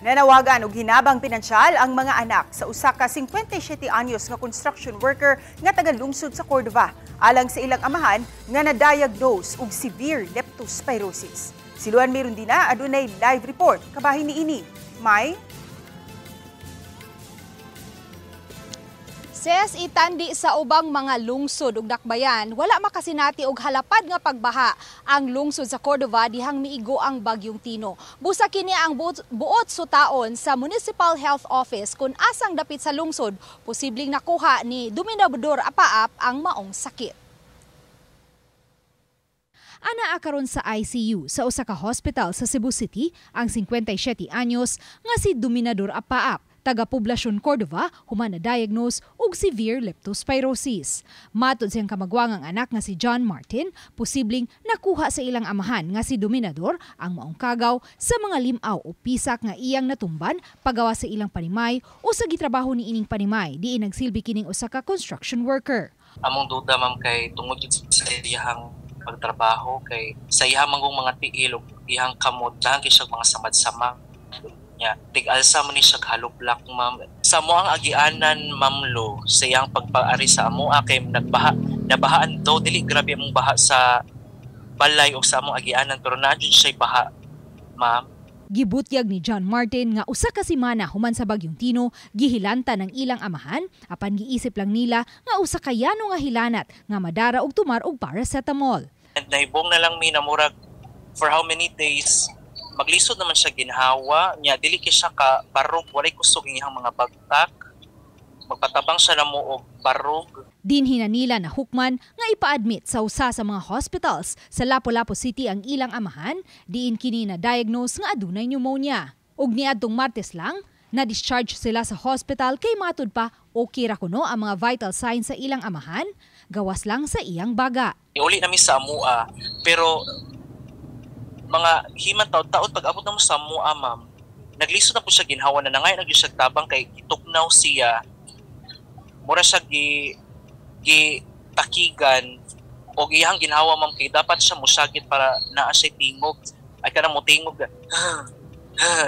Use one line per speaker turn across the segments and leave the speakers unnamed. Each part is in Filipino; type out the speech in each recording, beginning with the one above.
Nanawagan og hinabang pinansyal ang mga anak sa usa ka 57 anyos nga construction worker nga taga-lungsod sa Cordova alang sa ilang amahan nga na-diagnose og severe leptospirosis. Si Luan Mirundina adunay live report kabahin niini. May
Ses itandi sa ubang mga lungsod ug dakbayan, wala makasinati og halapad nga pagbaha ang lungsod sa Cordova dihang miigo ang bagyong Tino. Busa kini ang buot sutaon sa Municipal Health Office kung asang dapit sa lungsod, posibleng nakuha ni Dominador Apaap ang maong sakit. Anaa karon sa ICU sa usa ka hospital sa Cebu City ang 57 anyos nga si Dominador Apaap, taga-poblasyon Cordova, human na-diagnose og severe leptospirosis. Matod siyang kamagwangang anak nga si John Martin, posibleng nakuha sa ilang amahan nga si Dominador ang maong kagaw sa mga limaw o pisak nga iyang natumban pagawa sa ilang panimay o sa gitrabaho ni ining panimay diin nagsilbi kining usa ka construction worker.
Among duda ma'am kay tungod sa iyang pagtrabaho kay sa iyang mga tiil ug iyang kamot lang kisag mga samad-sama nya tig-alsa man ni siya haloblak ma'am sa mo ang agianan ma'am Lo sa iyang pagpaari sa amoa kay nabahaan daw dili grabe among baha sa balay o sa among agianan pero naadyo siya baha ma'am.
Gibutyag ni John Martin nga usa ka semana human sa bagyong Tino gihilanta ng ilang amahan apan giisip lang nila nga usa ka yano nga hilanat nga madara og tumar og paracetamol.
And naibong na lang mi na murag for how many days maglisod naman siya ginhawa nya dili kay siya ka barog walay kusog iyang mga bagtak magpatabang siya namo og barog.
Dinhi na nila na hukman nga ipa-admit sa usa sa mga hospitals sa Lapu-Lapu City ang ilang amahan diin kini na diagnose nga adunay pneumonia. Ug niadtong Martes lang na-discharge sila sa hospital kay matud pa okay ra kuno ang mga vital signs sa ilang amahan gawas lang sa iyang baga.
Uli namin sa amoa pero mga himan taon-taon pag abot na mo sa mua ma'am naglisod na po siya ginhawa na nangay nagyo siya tabang kay gituknaw siya mura siya takigan o iyang ginhawa ma'am kay dapat siya musagit para naa siya tingog ay kanang mo tingog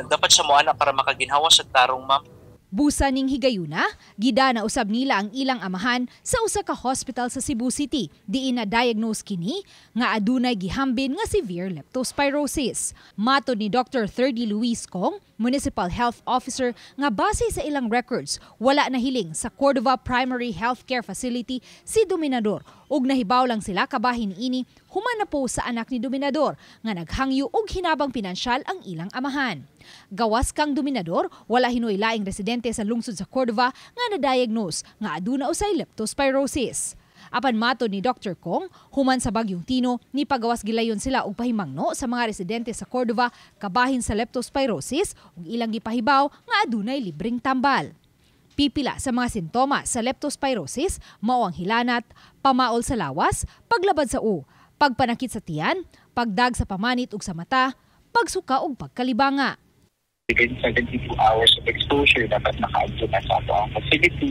dapat siya mo anak para makaginhawa siya tarong ma'am.
Busa ning higayuna, gida na usab nila ang ilang amahan sa usa ka hospital sa Cebu City diin na-diagnose kini nga adunay gihambin nga severe leptospirosis. Matod ni Dr. Thirdy Luis Kong, Municipal Health Officer, nga base sa ilang records, wala na hiling sa Cordova Primary Healthcare Facility si Dominador ug nahibaw lang sila kabahin ini human na po sa anak ni Dominador nga naghangyo og hinabang pinansyal ang ilang amahan. Gawas kang Dominador, wala hinoy laing residente sa lungsod sa Cordova nga na-diagnose nga aduna usay leptospirosis. Apan matod ni Dr. Kong, human sa bagyong Tino, ni pagawas gilayon sila og pahimangno sa mga residente sa Cordova kabahin sa leptospirosis ug ilang gipahibaw nga adunay libreng tambal. Pipila sa mga sintomas sa leptospirosis mao ang hilanat, pamaol sa lawas, paglabad sa pagpanakit sa tiyan, pagdag sa pamanit ug sa mata, pagsuka ug pagkalibanga.
Within 72 hours of exposure, dapat maka-adto na sa ato ang facility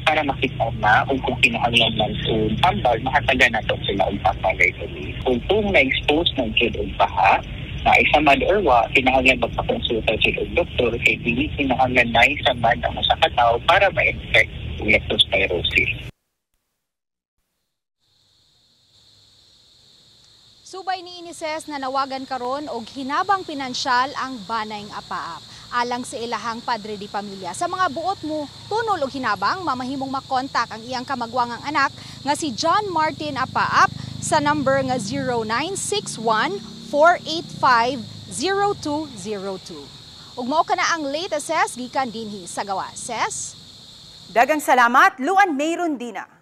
para makita na kung kinahanglan man sa tambal, makataga na ito sila ang papalay tuloy. Kung na-expose ng kid o baha, na isamad or wa, kinahanglan magpakonsulta sila ang doktor, kaya hindi kinahanglan na isamad ang sa katao para ma-infect ng leptospirosis.
Subay ni Inises na nawagan karon og hinabang pinansyal ang banayng Apaap alang sa ilahang padre di pamilya. Sa mga buot mo tunol og hinabang, mamahimong makontak ang iyang kamagwangang anak nga si John Martin Apaap sa number nga 0961-485-0202. Ug mao kana ang latest ses gikan dinhi sa gawas. Ses?
Dagang salamat, Luan Mirundina.